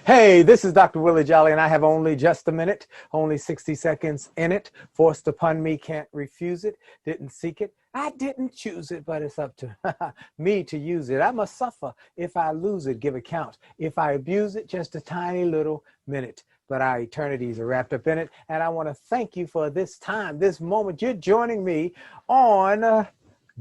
Hey, this is Dr. Willie Jolley, and I have only just a minute, only 60 seconds in it. Forced upon me, can't refuse it, didn't seek it. I didn't choose it, but it's up to me to use it. I must suffer if I lose it, give account. If I abuse it, just a tiny little minute. But our eternities are wrapped up in it, and I want to thank you for this time, this moment. You're joining me on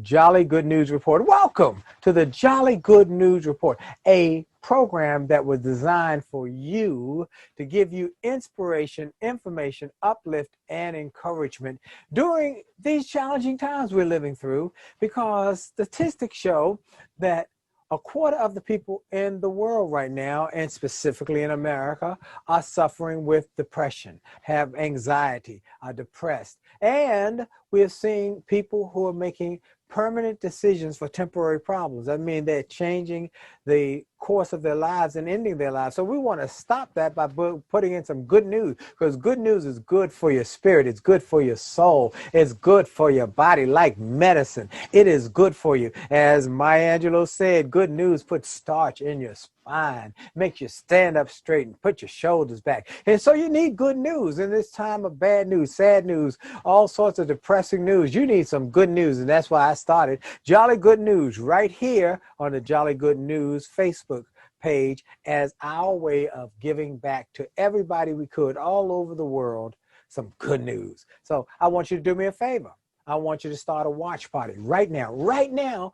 Jolly Good News Report. Welcome to the Jolly Good News Report, a program that was designed for you to give you inspiration, information, uplift, and encouragement during these challenging times we're living through, because statistics show that a quarter of the people in the world right now, and specifically in America, are suffering with depression, have anxiety, are depressed. And we're seeing people who are making permanent decisions for temporary problems. I mean, they're changing the course of their lives and ending their lives. So we want to stop that by putting in some good news, because good news is good for your spirit. It's good for your soul. It's good for your body, like medicine. It is good for you. As Maya Angelou said, good news puts starch in your spine, makes you stand up straight and put your shoulders back. And so you need good news in this time of bad news, sad news, all sorts of depressing news. You need some good news, and that's why I started Jolly Good News right here on the Jolly Good News Facebook page as our way of giving back to everybody we could all over the world some good news. So I want you to do me a favor. I want you to start a watch party right now. Right now,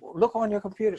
look on your computer.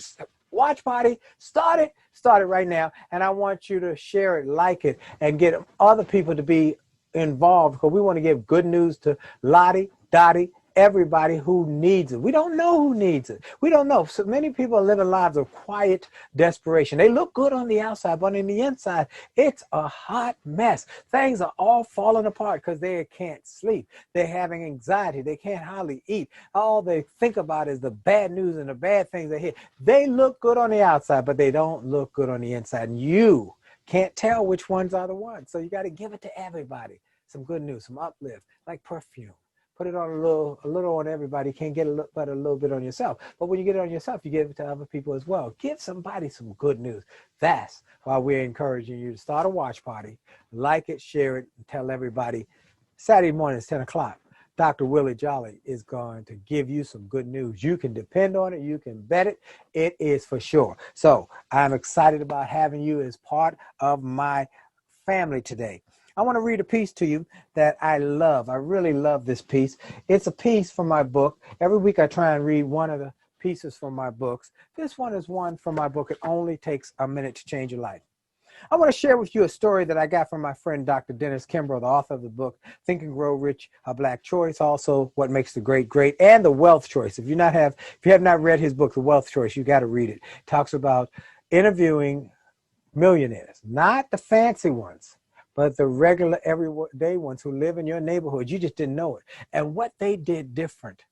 Watch party, start it right now. And I want you to share it, like it, and get other people to be involved, because we want to give good news to Lottie, Dottie, everybody who needs it. We don't know who needs it. We don't know. So many people are living lives of quiet desperation. They look good on the outside, but on the inside, it's a hot mess. Things are all falling apart because they can't sleep. They're having anxiety. They can't hardly eat. All they think about is the bad news and the bad things they hear. They look good on the outside, but they don't look good on the inside. And you can't tell which ones are the ones. So you got to give it to everybody. Some good news, some uplift, like perfume. Put it on a little on everybody. You can't get but a little bit on yourself. But when you get it on yourself, you give it to other people as well. Give somebody some good news. That's why we're encouraging you to start a watch party. Like it, share it, and tell everybody. Saturday mornings, 10 o'clock, Dr. Willie Jolley is going to give you some good news. You can depend on it. You can bet it. It is for sure. So I'm excited about having you as part of my family today. I want to read a piece to you that I love. I really love this piece. It's a piece from my book. Every week I try and read one of the pieces from my books. This one is one from my book. It only takes a minute to change your life. I want to share with you a story that I got from my friend, Dr. Dennis Kimbrough, the author of the book, Think and Grow Rich, A Black Choice, also What Makes the Great Great, and The Wealth Choice. If you have not read his book, The Wealth Choice, you got to read it. It talks about interviewing millionaires, not the fancy ones, but the regular everyday ones who live in your neighborhood. You just didn't know it. And what they did different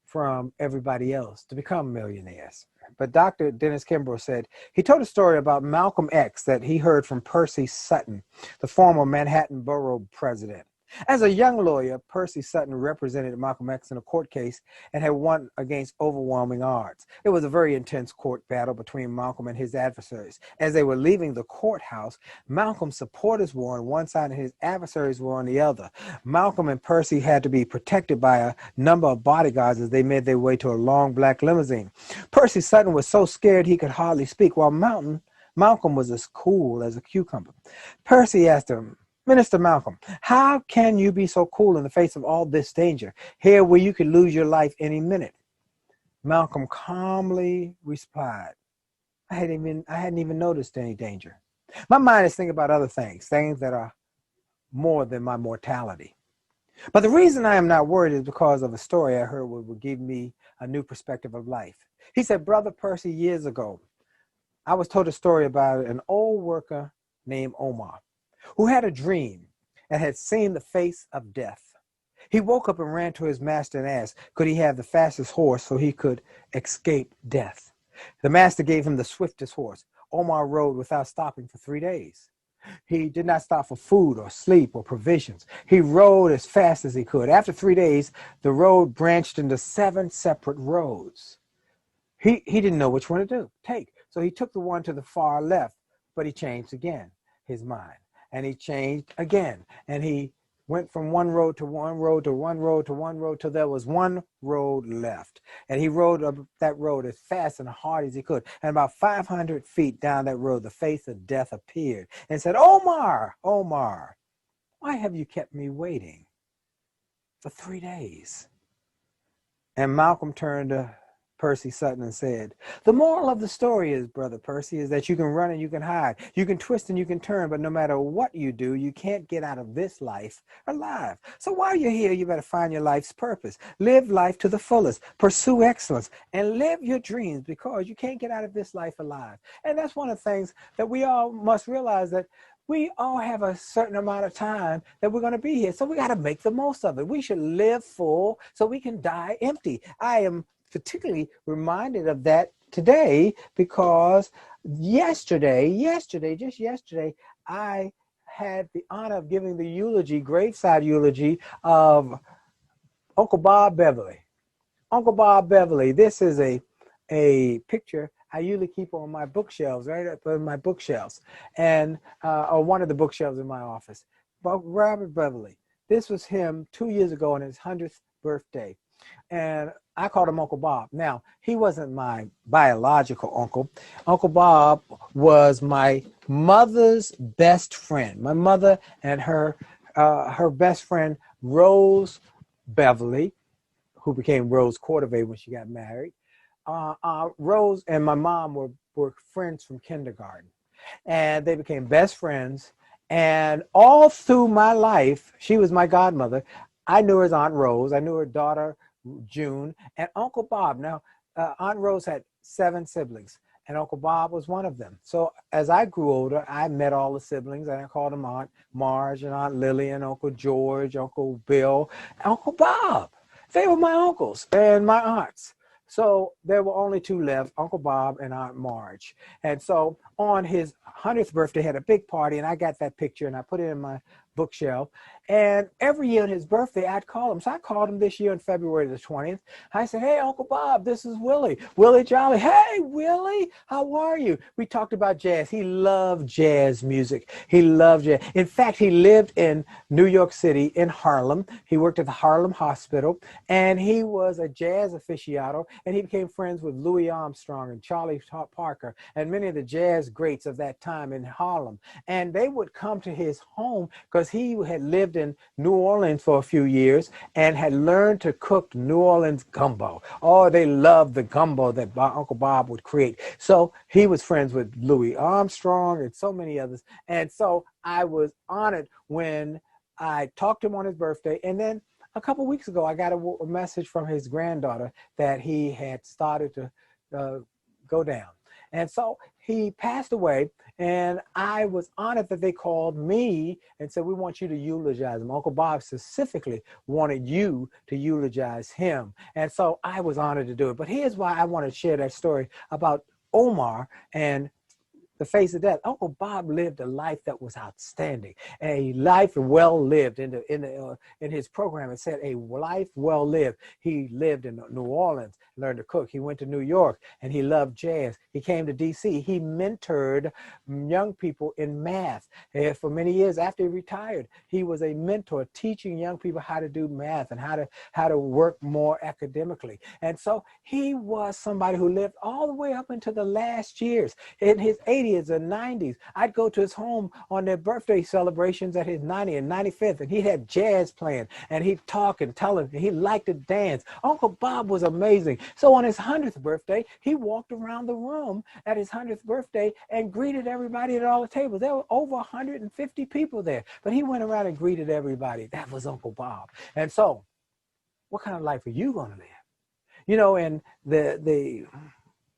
from everybody else to become millionaires. But Dr. Dennis Kimbrough said, he told a story about Malcolm X that he heard from Percy Sutton, the former Manhattan Borough president. As a young lawyer, Percy Sutton represented Malcolm X in a court case and had won against overwhelming odds. It was a very intense court battle between Malcolm and his adversaries. As they were leaving the courthouse, Malcolm's supporters were on one side and his adversaries were on the other. Malcolm and Percy had to be protected by a number of bodyguards as they made their way to a long black limousine. Percy Sutton was so scared he could hardly speak, while Malcolm was as cool as a cucumber. Percy asked him, Minister Malcolm, how can you be so cool in the face of all this danger, here where you could lose your life any minute? Malcolm calmly replied, I hadn't even noticed any danger. My mind is thinking about other things that are more than my mortality. But the reason I am not worried is because of a story I heard that would give me a new perspective of life. He said, Brother Percy, years ago, I was told a story about an old worker named Omar, who had a dream and had seen the face of death. He woke up and ran to his master and asked, could he have the fastest horse so he could escape death? The master gave him the swiftest horse. Omar rode without stopping for 3 days. He did not stop for food or sleep or provisions. He rode as fast as he could. After 3 days, the road branched into 7 separate roads. He didn't know which one to take. So he took the one to the far left, but he changed again. his mind. And he changed again. And he went from one road to one road to one road to one road till there was one road left. And he rode up that road as fast and hard as he could. And about 500 feet down that road, the face of death appeared and said, Omar, Omar, why have you kept me waiting for 3 days? And Malcolm turned to Percy Sutton and said, the moral of the story is, Brother Percy, is that you can run and you can hide. You can twist and you can turn, but no matter what you do, you can't get out of this life alive. So while you're here, you better find your life's purpose. Live life to the fullest. Pursue excellence and live your dreams, because you can't get out of this life alive. And that's one of the things that we all must realize, that we all have a certain amount of time that we're going to be here. So we got to make the most of it. We should live full so we can die empty. I am particularly reminded of that today because yesterday, just yesterday, I had the honor of giving the eulogy, graveside eulogy of Uncle Bob Beverly. Uncle Bob Beverly, this is a picture I usually keep on my bookshelves, right up on my bookshelves, and or one of the bookshelves in my office. But Robert Beverly, this was him 2 years ago on his 100th birthday. And I called him Uncle Bob. Now, he wasn't my biological uncle. Uncle Bob was my mother's best friend. My mother and her best friend, Rose Beverly, who became Rose Cordova when she got married. Rose and my mom were friends from kindergarten. And they became best friends. And all through my life, she was my godmother. I knew her as Aunt Rose. I knew her daughter, June, and Uncle Bob. Now, Aunt Rose had 7 siblings, and Uncle Bob was one of them. So as I grew older, I met all the siblings, and I called them Aunt Marge and Aunt Lily and Uncle George, Uncle Bill, Uncle Bob. They were my uncles and my aunts. So there were only 2 left, Uncle Bob and Aunt Marge. And so on his 100th birthday, had a big party, and I got that picture, and I put it in my bookshelf. And every year on his birthday, I'd call him. So I called him this year on February the 20th. I said, hey, Uncle Bob, this is Willie. Willie Jolley. Hey, Willie, how are you? We talked about jazz. He loved jazz music. He loved jazz. In fact, he lived in New York City in Harlem. He worked at the Harlem Hospital, and he was a jazz aficionado, and he became friends with Louis Armstrong and Charlie Parker and many of the jazz greats of that time in Harlem. And they would come to his home because he had lived in New Orleans for a few years and had learned to cook New Orleans gumbo. Oh, they loved the gumbo that Uncle Bob would create. So he was friends with Louis Armstrong and so many others. And so I was honored when I talked to him on his birthday. And then a couple weeks ago, I got a message from his granddaughter that he had started to go down. And so he passed away, and I was honored that they called me and said, we want you to eulogize him. Uncle Bob specifically wanted you to eulogize him. And so I was honored to do it. But here's why I want to share that story about Omar and the face of death. Uncle Bob lived a life that was outstanding, a life well lived. In his program, it said a life well lived. He lived in New Orleans, learned to cook. He went to New York, and he loved jazz. He came to D.C. He mentored young people in math. And for many years after he retired, he was a mentor, teaching young people how to do math and how to work more academically. And so he was somebody who lived all the way up into the last years. In his 80s and 90s, I'd go to his home on their birthday celebrations at his 90th and 95th, and he had jazz playing, and he'd talk and tell him he liked to dance. Uncle Bob was amazing. So on his 100th birthday, he walked around the room at his 100th birthday and greeted everybody at all the tables. There were over 150 people there, but he went around and greeted everybody. That was Uncle Bob. And so what kind of life are you going to live? You know, in the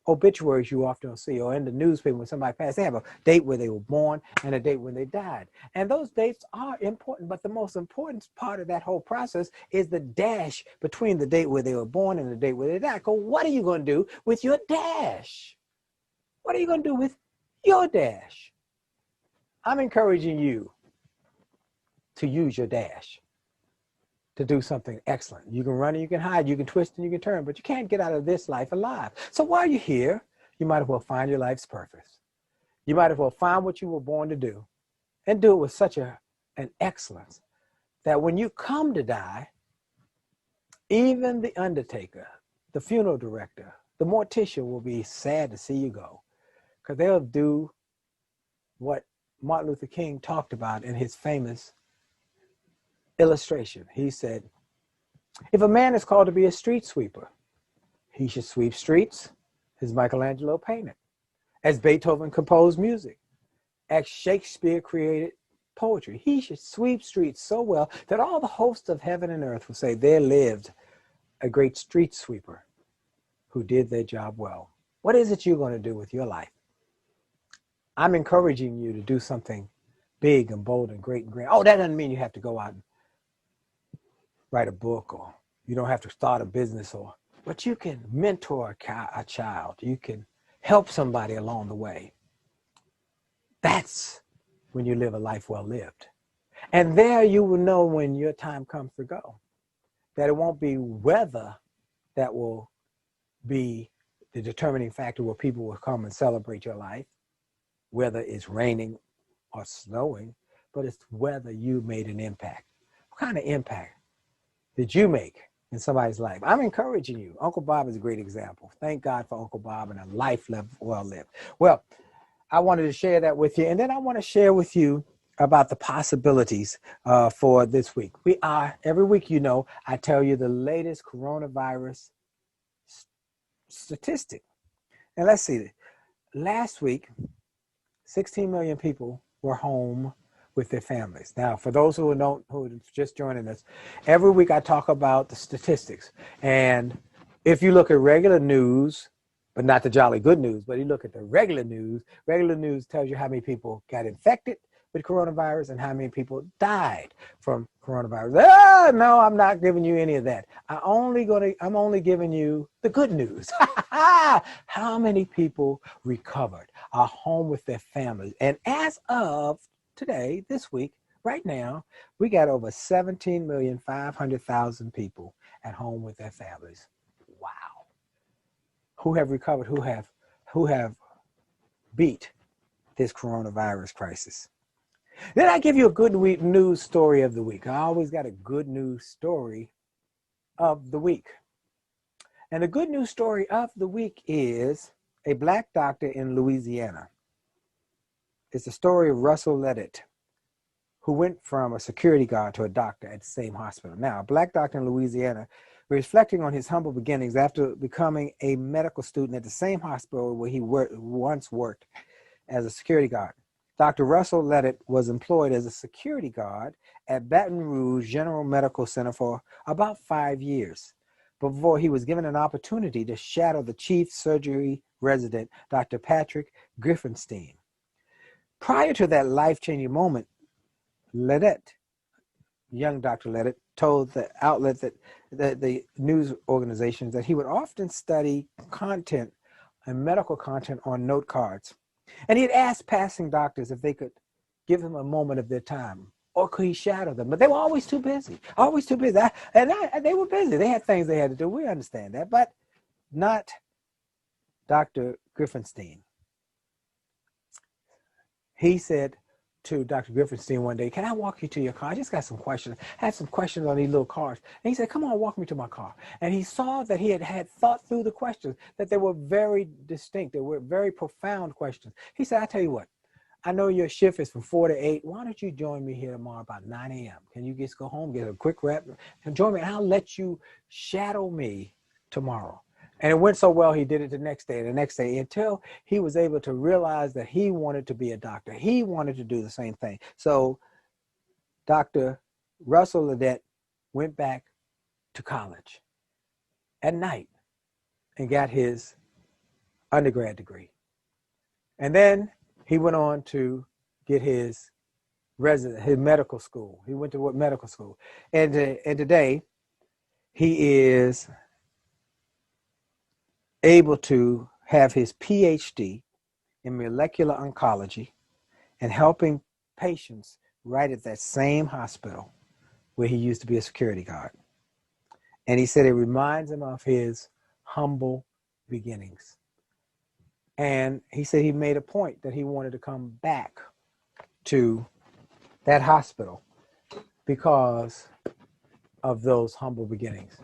obituaries you often see, or in the newspaper when somebody passed, they have a date where they were born and a date when they died. And those dates are important, but the most important part of that whole process is the dash between the date where they were born and the date where they died. Because what are you going to do with your dash? What are you going to do with your dash? I'm encouraging you to use your dash to do something excellent. You can run and you can hide, you can twist and you can turn, but you can't get out of this life alive. So while you're here, you might as well find your life's purpose. You might as well find what you were born to do and do it with such an excellence that when you come to die, even the undertaker, the funeral director, the mortician will be sad to see you go, because they'll do what Martin Luther King talked about in his famous illustration. He said, if a man is called to be a street sweeper, he should sweep streets as Michelangelo painted, as Beethoven composed music, as Shakespeare created poetry. He should sweep streets so well that all the hosts of heaven and earth will say there lived a great street sweeper who did their job well. What is it you're going to do with your life? I'm encouraging you to do something big and bold and great and grand. Oh, that doesn't mean you have to go out and write a book, or you don't have to start a business, but you can mentor a child. You can help somebody along the way. That's when you live a life well lived. And there you will know when your time comes to go, that it won't be weather that will be the determining factor where people will come and celebrate your life, whether it's raining or snowing, but it's whether you made an impact. What kind of impact did you make in somebody's life? I'm encouraging you. Uncle Bob is a great example. Thank God for Uncle Bob and a life well lived. Well, I wanted to share that with you. And then I want to share with you about the possibilities for this week. Every week, I tell you the latest coronavirus statistic. And let's see, last week, 16 million people were home with their families. Now, for those who are just joining us, every week I talk about the statistics. And if you look at regular news, but not the jolly good news, but you look at the regular news tells you how many people got infected with coronavirus and how many people died from coronavirus. No, I'm not giving you any of that. I'm only giving you the good news. How many people recovered, are home with their families? And as of today, this week, right now, we got over 17,500,000 people at home with their families. Wow. Who have recovered, who have beat this coronavirus crisis. Then I give you a good news story of the week. I always got a good news story of the week. And the good news story of the week is a Black doctor in Louisiana. It's the story of Russell Leddett, who went from a security guard to a doctor at the same hospital. Now, a Black doctor in Louisiana, reflecting on his humble beginnings after becoming a medical student at the same hospital where he once worked as a security guard. Dr. Russell Leddett was employed as a security guard at Baton Rouge General Medical Center for about 5 years before he was given an opportunity to shadow the chief surgery resident, Dr. Patrick Griffenstein. Prior to that life-changing moment, Leddett, young Dr. Leddett, told the outlet that the news organizations that he would often study content and medical content on note cards. And he'd asked passing doctors if they could give him a moment of their time, or could he shadow them? But they were always too busy, they were busy. They had things they had to do. We understand that, but not Dr. Griffenstein. He said to Dr. Griffenstein one day, can I walk you to your car? I just got some questions. I had some questions on these little cards. And he said, come on, walk me to my car. And he saw that he had thought through the questions, that they were very distinct. They were very profound questions. He said, I tell you what, I know your shift is from 4 to 8. Why don't you join me here tomorrow about 9 a.m.? Can you just go home, get a quick wrap, and join me? And I'll let you shadow me tomorrow. And it went so well, he did it the next day, until he was able to realize that he wanted to be a doctor. He wanted to do the same thing. So Dr. Russell Leddett went back to college at night and got his undergrad degree. And then he went on to get his medical school. He went to medical school. And today he is able to have his PhD in molecular oncology and helping patients right at that same hospital where he used to be a security guard. And he said it reminds him of his humble beginnings. And he said he made a point that he wanted to come back to that hospital because of those humble beginnings.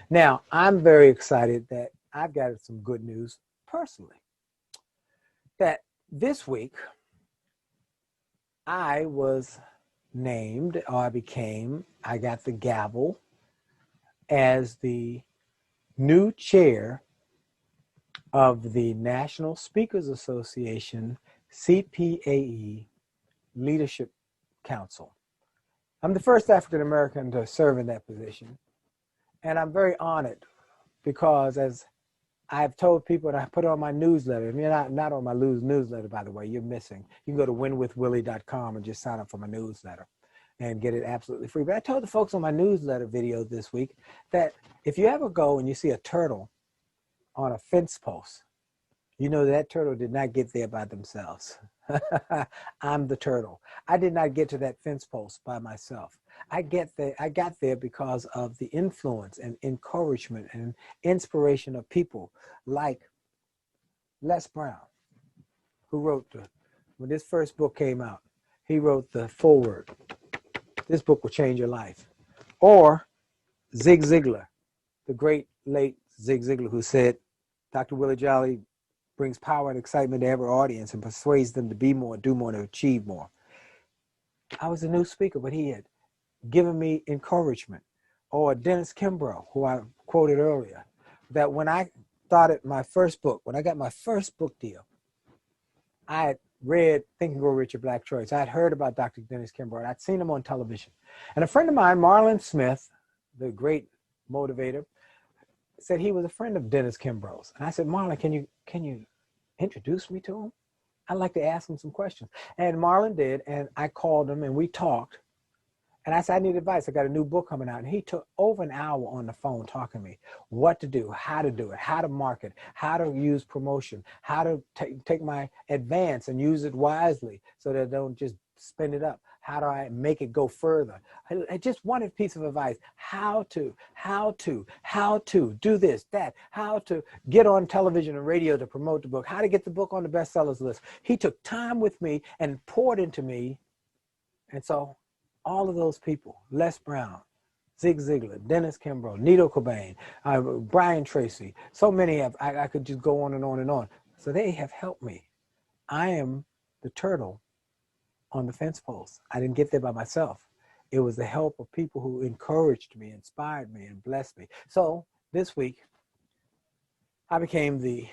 Now, I'm very excited that I've got some good news personally. That this week, I was named, or I got the gavel as the new chair of the National Speakers Association CPAE Leadership Council. I'm the first African American to serve in that position, and I'm very honored because, as I've told people, and I put it on my newsletter, and you're not on my newsletter, by the way, you're missing. You can go to winwithwillie.com and just sign up for my newsletter and get it absolutely free. But I told the folks on my newsletter video this week that if you ever go and you see a turtle on a fence post, you know that turtle did not get there by themselves. I'm the turtle. I did not get to that fence post by myself. I got there because of the influence and encouragement and inspiration of people like Les Brown, who wrote when this first book came out, he wrote the foreword. This book will change your life. Or Zig Ziglar, the great late Zig Ziglar, who said, Dr. Willie Jolley brings power and excitement to every audience and persuades them to be more, do more, to achieve more. I was a new speaker, but he had given me encouragement. Or Dennis Kimbrough, who I quoted earlier, that when I started my first book, when I got my first book deal, I had read Think and Grow Rich, Your Black Choice. I had heard about Dr. Dennis Kimbrough, and I'd seen him on television. And a friend of mine, Marlon Smith, the great motivator, said he was a friend of Dennis Kimbrough's. And I said, Marlon, can you introduce me to him? I'd like to ask him some questions. And Marlon did, and I called him and we talked. And I said, I need advice. I got a new book coming out. And he took over an hour on the phone talking to me, what to do, how to market, how to use promotion, how to take my advance and use it wisely so that I don't just spend it up. How do I make it go further? I just wanted a piece of advice. How to do this, that, how to get on television and radio to promote the book, how to get the book on the bestsellers list. He took time with me and poured into me. And so all of those people, Les Brown, Zig Ziglar, Dennis Kimbrough, Nito Cobain, Brian Tracy, so many I could just go on and on and on. So they have helped me. I am the turtle on the fence post. I didn't get there by myself. It was the help of people who encouraged me, inspired me, and blessed me. So this week, I became the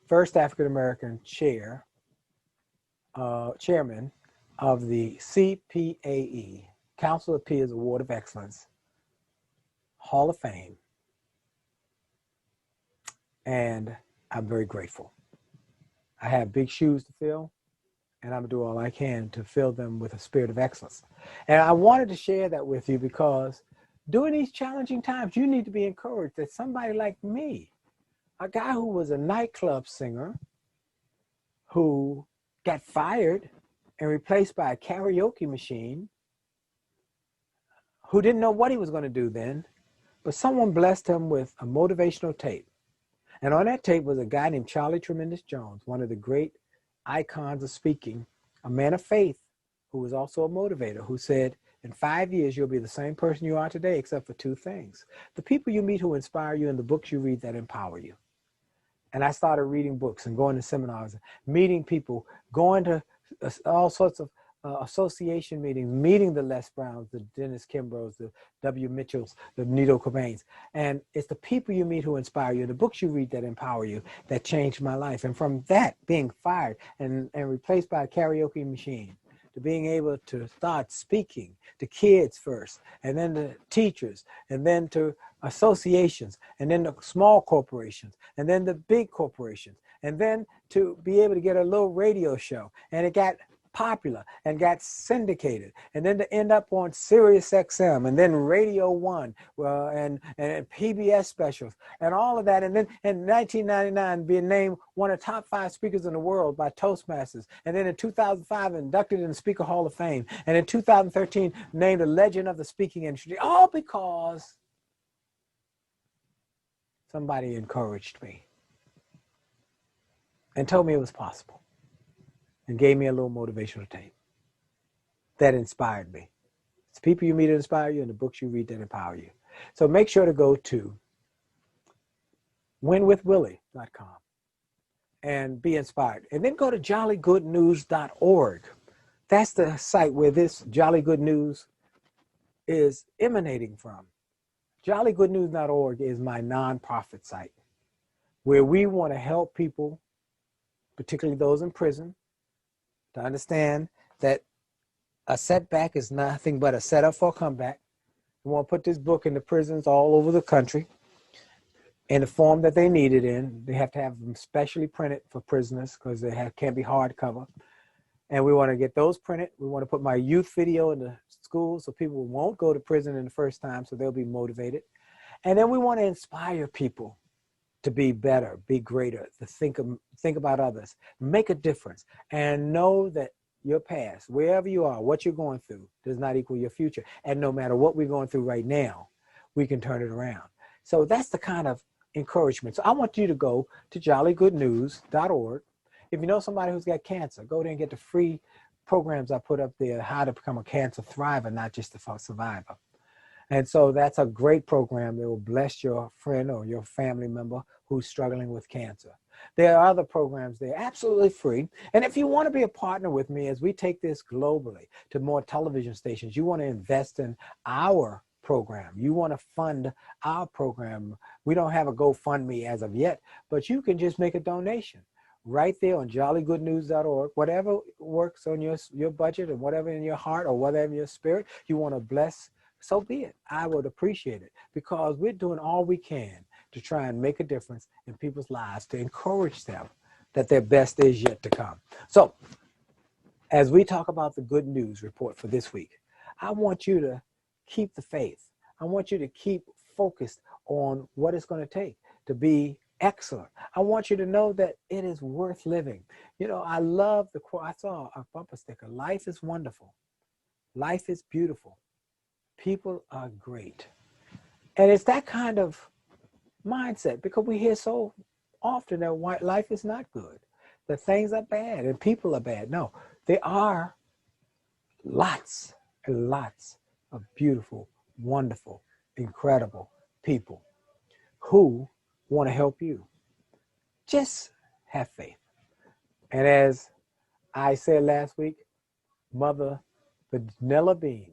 first African-American chairman of the CPAE, Council of Peers Award of Excellence, Hall of Fame. And I'm very grateful. I have big shoes to fill, and I'm going to do all I can to fill them with a spirit of excellence. And I wanted to share that with you because during these challenging times, you need to be encouraged that somebody like me, a guy who was a nightclub singer, who got fired and replaced by a karaoke machine, who didn't know what he was going to do then, but someone blessed him with a motivational tape. And on that tape was a guy named Charlie Tremendous Jones, one of the great icons of speaking, a man of faith who was also a motivator, who said, in 5 years, you'll be the same person you are today, except for two things: the people you meet who inspire you and the books you read that empower you. And I started reading books and going to seminars, meeting people, going to all sorts of association meetings, meeting the Les Browns, the Dennis Kimbroughs, the W. Mitchells, the Nito Cobains. And it's the people you meet who inspire you, the books you read that empower you, that changed my life. And from that, being fired and replaced by a karaoke machine, to being able to start speaking to kids first, and then to teachers, and then to associations, and then to small corporations, and then the big corporations, and then to be able to get a little radio show. And it got popular and got syndicated, and then to end up on Sirius XM, and then Radio 1, and PBS specials, and all of that. And then in 1999, being named one of the top 5 speakers in the world by Toastmasters. And then in 2005, inducted in the Speaker Hall of Fame. And in 2013, named a legend of the speaking industry, all because somebody encouraged me and told me it was possible, and gave me a little motivational tape. that inspired me. It's people you meet that inspire you and the books you read that empower you. So make sure to go to winwithwillie.com and be inspired. And then go to jollygoodnews.org. That's the site where this Jolly Good News is emanating from. Jollygoodnews.org is my nonprofit site where we want to help people, particularly those in prison, to understand that a setback is nothing but a setup for a comeback. We want to put this book in the prisons all over the country in the form that they need it in. They have to have them specially printed for prisoners because they can't be hardcover. And we want to get those printed. We want to put my youth video in the schools so people won't go to prison in the first time, so they'll be motivated. And then we want to inspire people to be better, be greater, to think about others, make a difference, and know that your past, wherever you are, what you're going through, does not equal your future. And no matter what we're going through right now, we can turn it around. So that's the kind of encouragement. So I want you to go to jollygoodnews.org. If you know somebody who's got cancer, go there and get the free programs I put up there, how to become a cancer thriver, not just a survivor. And so that's a great program that will bless your friend or your family member who's struggling with cancer. There are other programs there, absolutely free. And if you want to be a partner with me as we take this globally to more television stations, you want to invest in our program, you want to fund our program. We don't have a GoFundMe as of yet, but you can just make a donation right there on jollygoodnews.org. Whatever works on your budget and whatever in your heart or whatever in your spirit you want to bless, so be it. I would appreciate it because we're doing all we can to try and make a difference in people's lives, to encourage them that their best is yet to come. So as we talk about the good news report for this week, I want you to keep the faith. I want you to keep focused on what it's going to take to be excellent. I want you to know that it is worth living. You know, I love the quote. I saw a bumper sticker. Life is wonderful. Life is beautiful. People are great. And it's that kind of mindset because we hear so often that life is not good, that things are bad and people are bad. No, there are lots and lots of beautiful, wonderful, incredible people who want to help you. Just have faith. And as I said last week, Mother Vanilla Bean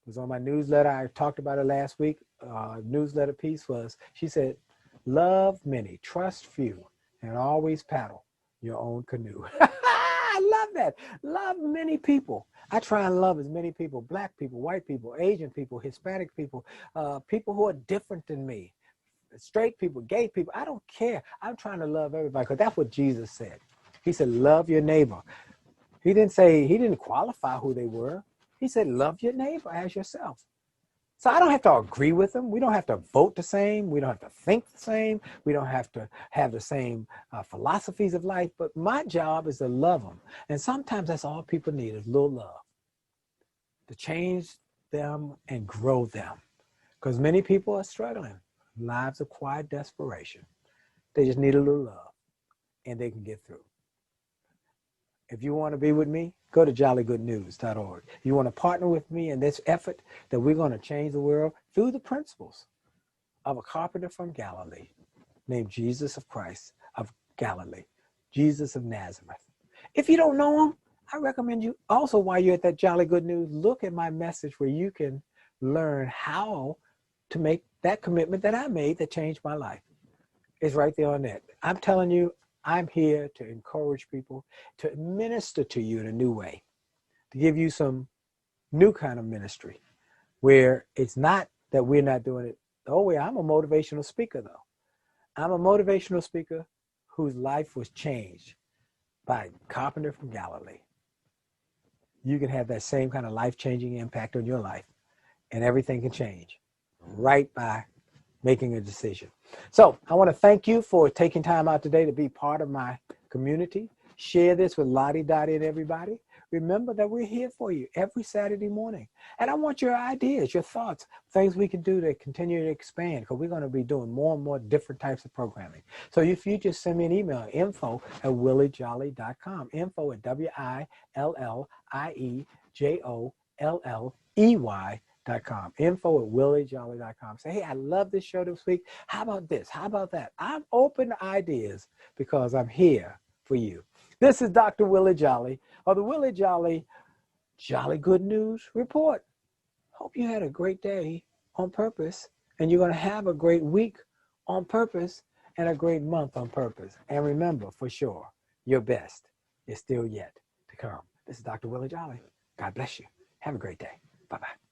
was on my newsletter. I talked about it last week. Newsletter piece was, she said, love many, trust few, and always paddle your own canoe. I love that. Love many people. I try and love as many people, black people, white people, Asian people, Hispanic people, people who are different than me, straight people, gay people. I don't care. I'm trying to love everybody because that's what Jesus said. He said, love your neighbor. He didn't qualify who they were. He said, love your neighbor as yourself. So I don't have to agree with them. We don't have to vote the same. We don't have to think the same. We don't have to have the same philosophies of life. But my job is to love them. And sometimes that's all people need is a little love to change them and grow them. Because many people are struggling. Lives of quiet desperation. They just need a little love and they can get through. If you want to be with me, go to jollygoodnews.org. You want to partner with me in this effort that we're going to change the world through the principles of a carpenter from Galilee named Jesus of Christ of Galilee, Jesus of Nazareth. If you don't know him, I recommend you also, while you're at that Jolly Good News, look at my message where you can learn how to make that commitment that I made that changed my life. It's right there on that. I'm telling you, I'm here to encourage people, to minister to you in a new way, to give you some new kind of ministry where it's not that we're not doing it. Oh, yeah, I'm a motivational speaker, though. I'm a motivational speaker whose life was changed by a carpenter from Galilee. You can have that same kind of life-changing impact on your life, and everything can change right by making a decision. So I want to thank you for taking time out today to be part of my community. Share this with Lottie, Dottie, and everybody. Remember that we're here for you every Saturday morning. And I want your ideas, your thoughts, things we can do to continue to expand, because we're going to be doing more and more different types of programming. So if you just send me an email, info@williejolly.com, info@WILLIE JOLLEY.com. info@williejolly.com. Say, hey, I love this show this week. How about this? How about that? I'm open to ideas because I'm here for you. This is Dr. Willie Jolley of the Willie Jolley Jolly Good News Report. Hope you had a great day on purpose, and you're going to have a great week on purpose and a great month on purpose. And remember, for sure, your best is still yet to come. This is Dr. Willie Jolley. God bless you. Have a great day. Bye-bye.